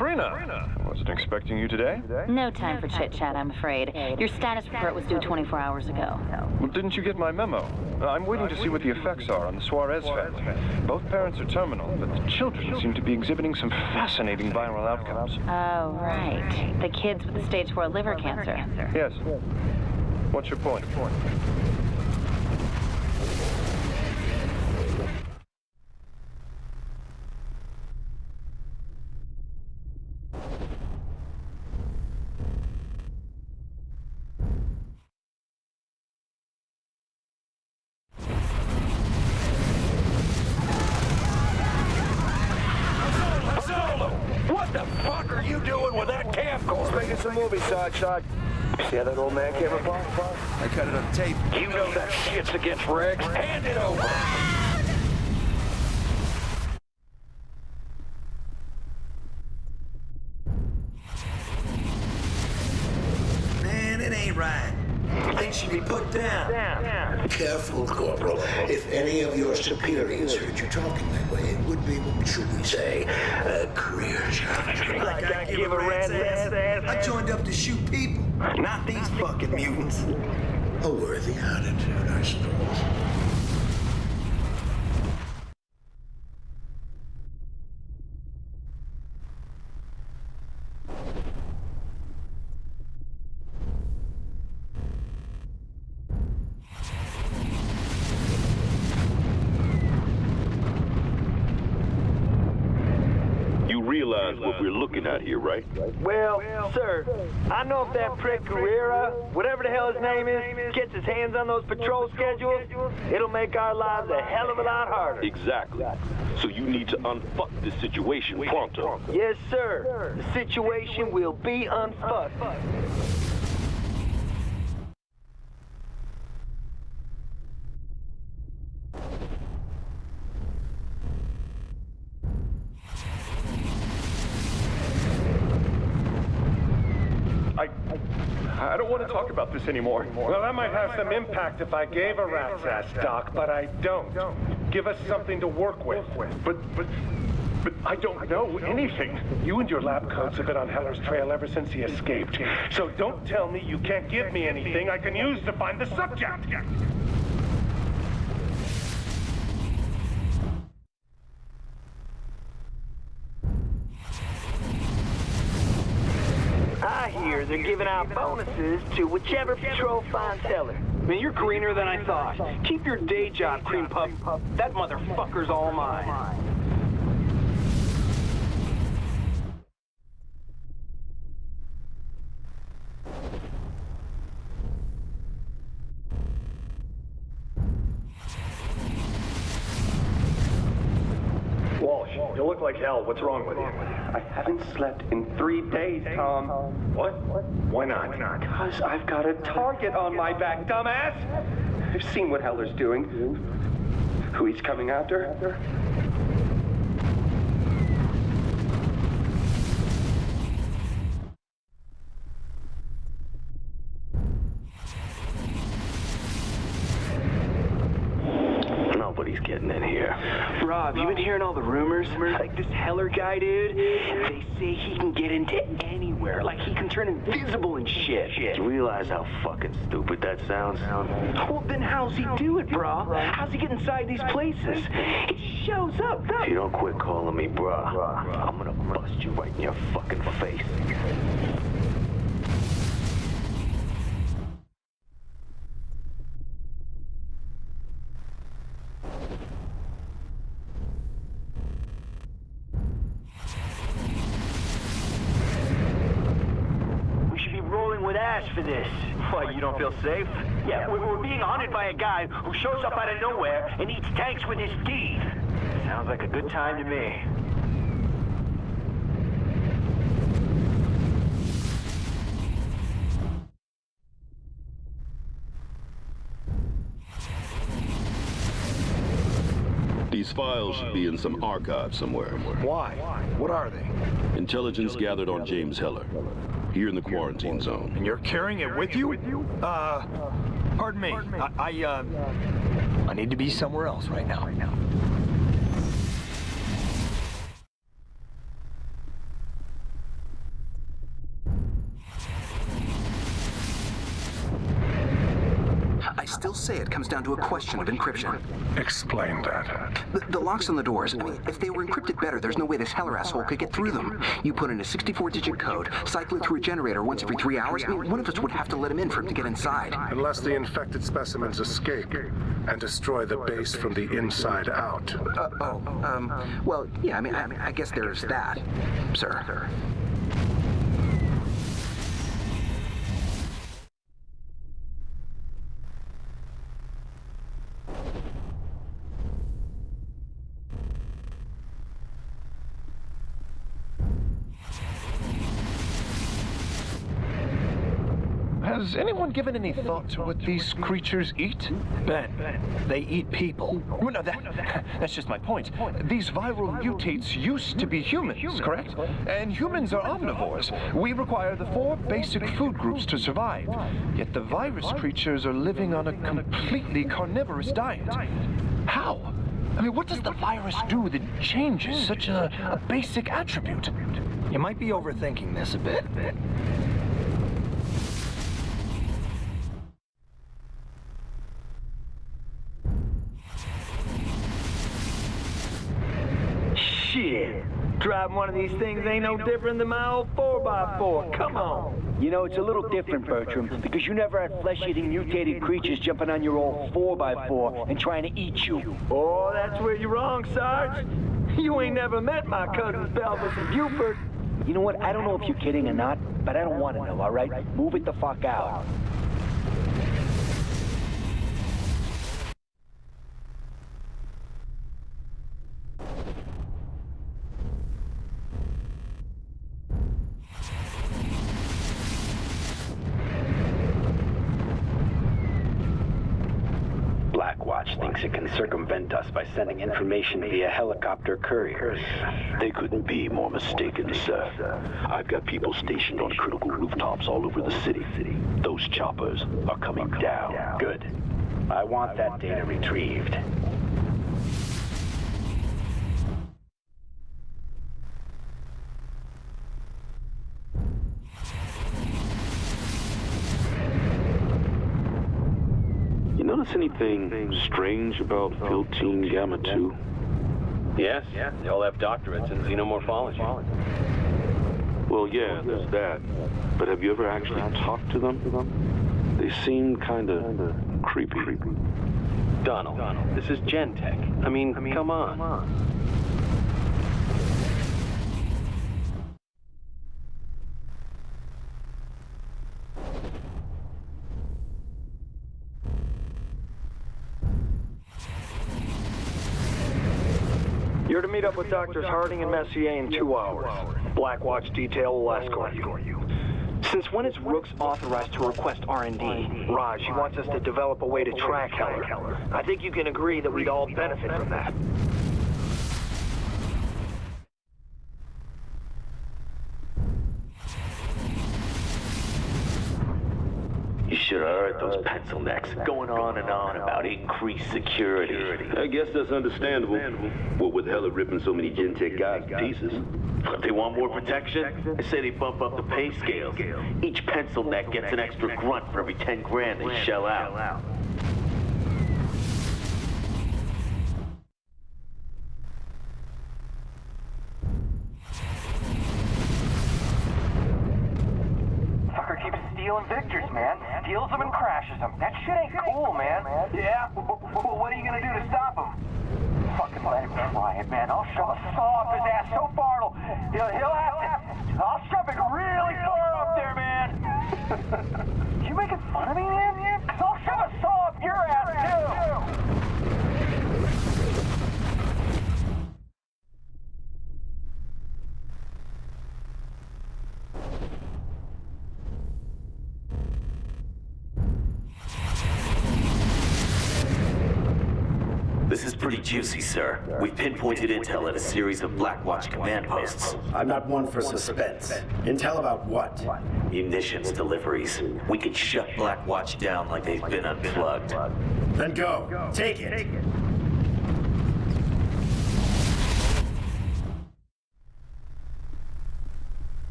Sabrina! Wasn't expecting you today? No time for chit-chat, I'm afraid. Your status report was due 24 hours ago. Well, didn't you get my memo? I'm waiting to see what the effects are on the Suarez family. Both parents are terminal, but the children seem to be exhibiting some fascinating viral outcomes. Oh, right. The kids with the stage 4 liver cancer. Yes. What's your point? What the fuck are you doing with that camcorder? Making some movies, Sarge. See how that old man came apart? I cut it on tape. You know that shit's against regs. Hand it over. Man, it ain't right. Things should be put down. Careful, Corporal. If any of your superiors heard you talking that way, it would be, what should we say, a career challenge. Like I give a rat's ass. I joined up to shoot people, not these fucking mutants. A worthy attitude, I suppose. What we're looking at here, right? Well, sir, I know if that prick Carrera, whatever the hell his name is, gets his hands on those patrol schedules, it'll make our lives a hell of a lot harder. Exactly. So you need to unfuck this situation pronto. Yes, sir. The situation will be unfucked. I don't want to talk about this anymore. Well, that might have some impact if I gave a rat's ass, Doc, but I don't. Give us something to work with. But I don't know anything. You and your lab coats have been on Heller's trail ever since he escaped. So don't tell me you can't give me anything I can use to find the subject. I hear they're giving out bonuses to whichever patrol finds Heller. Man, you're greener than I thought. Keep your day job, cream puff. That motherfucker's all mine. Walsh, you look like hell. What's wrong with you? I haven't slept in 3 days, Tom. What? Why not? Because I've got a target on my back, dumbass! I've seen what Heller's doing. Who he's coming after. Nobody's getting in here. Rob, you been hearing all the rumors? Like this Heller guy, dude? They say he can get into anywhere. Like he can turn invisible and shit. You realize how fucking stupid that sounds? Well, then how's he do it, brah? How's he get inside these places? He shows up. If you don't quit calling me brah, I'm gonna bust you right in your fucking face. For this. What, you don't feel safe? Yeah, we're being hunted by a guy who shows up out of nowhere and eats tanks with his teeth. Sounds like a good time to me. These files should be in some archive somewhere. Why? What are they? Intelligence gathered on James Heller, here in the quarantine zone. And you're carrying it with you? Pardon me. I need to be somewhere else right now. Now, 'Cause I've got a target on my back, dumbass! I've seen what Heller's doing. Who he's coming after. And you're carrying it with you? Pardon me. I need to be somewhere else right now. still say it comes down to a question of encryption. Explain that. The locks on the doors, I mean, if they were encrypted better, there's no way this Heller asshole could get through them. You put in a 64-digit code, cycle it through a generator once every 3 hours, I mean, one of us would have to let him in for him to get inside. Unless the infected specimens escape and destroy the base from the inside out. Well, yeah, I mean, I guess there's that, sir. Has anyone given any thought to what these creatures eat? Ben, they eat people. Well, no, that's just my point. These viral mutates used to be humans, correct? And humans are omnivores. We require the 4 basic food groups to survive. Yet the virus creatures are living on a completely carnivorous diet. How? I mean, what does the virus do that changes such a basic attribute? You might be overthinking this a bit. Shit. Driving one of these things ain't no different than my old 4x4. Come on. You know, it's a little different, Bertram, because you never had flesh-eating mutated creatures jumping on your old 4x4 and trying to eat you. Oh, that's where you're wrong, Sarge. You ain't never met my cousins Belvis and Buford. You know what? I don't know if you're kidding or not, but I don't want to know, all right? Move it the fuck out. Blackwatch thinks it can circumvent us by sending information via helicopter couriers. They couldn't be more mistaken, sir. I've got people stationed on critical rooftops all over the city. Those choppers are coming down. Good. I want that data retrieved. Notice anything strange about Filtine Gamma 2? Yes, they all have doctorates in xenomorphology. Well, yeah, there's that. But have you ever actually talked to them? They seem kinda creepy. Donald, this is Gen-Tech. I mean, come on. You're to meet up with Doctors Harding and Messier in 2 hours. Blackwatch detail will escort you. Since when is Rooks authorized to request R&D? Raj, he wants us to develop a way to track Heller. I think you can agree that we'd all benefit from that. You should have heard those pencil necks going on and on about increased security. I guess that's understandable. What with Heller ripping so many Gen-Tech guys to pieces. If they want more protection, I say they bump up the pay scales. Each pencil neck gets an extra grunt for every 10 grand they shell out. Fucker keeps stealing Victors, man. Steals them and crashes them. That shit ain't cool, man. Yeah? Well, what are you gonna do to stop him? Fucking let him try it, man. I'll shove a saw up his ass so far he'll have to. I'll shove it really far up there, man. You making fun of me, man? 'Cause I'll shove a saw up your ass, too. This is pretty juicy, sir. We've pinpointed intel at a series of Blackwatch command posts. I'm not one for suspense. Intel about what? Munitions deliveries. We could shut Blackwatch down like they've been unplugged. Then go. Take it.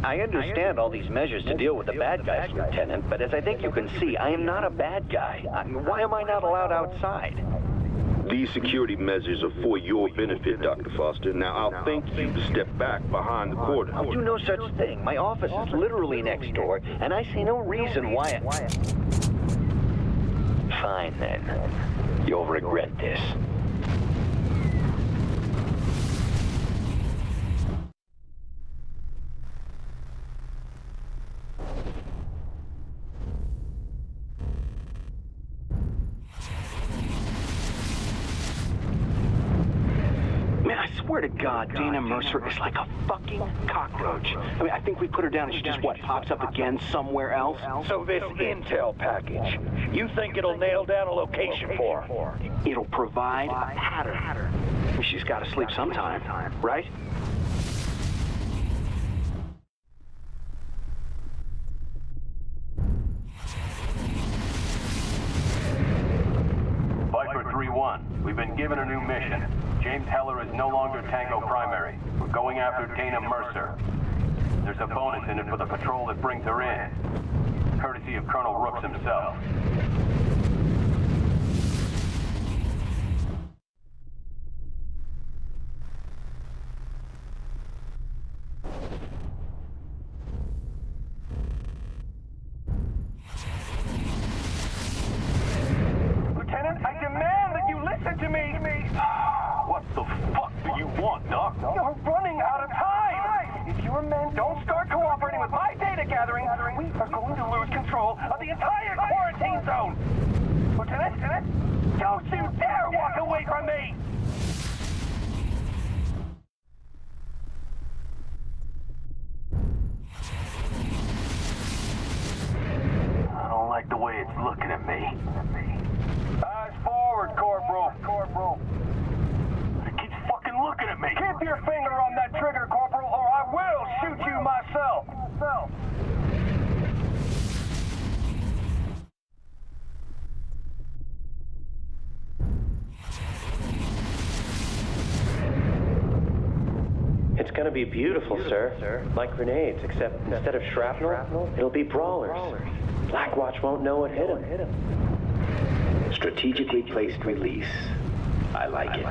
I I understand all these measures to deal with the bad guys, Lieutenant, but as I think you can see, I am not a bad guy. Why am I not allowed outside? These security measures are for your benefit, Dr. Foster. Now, I'll thank you to step back behind the cordon. I'll do no such thing. My office is literally next door, and I see no reason why Fine, then. You'll regret this. Man, I swear to God, Dana Mercer is like a fucking cockroach. I mean, I think we put her down and she just, pops up again somewhere else? So this intel package, you think it'll nail down a location for her? It'll provide a pattern. I mean, she's got to sleep sometime, right? Viper 3-1, we've been given a new mission. James Heller is no longer Tango Primary. We're going after Dana Mercer. There's a bonus in it for the patrol that brings her in, courtesy of Colonel Rooks himself. Lieutenant, I demand that you listen to me! What the fuck do you want, Doc? You're running out of time! If your men don't start cooperating with my data gathering, we are going to lose control of the entire quarantine zone! Lieutenant, don't you dare walk away from me! I don't like the way it's looking at me. Eyes forward, Corporal. It keeps fucking looking at me. Keep your finger on that trigger, Corporal, or I will shoot you myself. It's gonna be beautiful, sir. Like grenades, except instead of shrapnel, it'll be brawlers. Blackwatch won't know it hit him. Strategically placed release. I like it.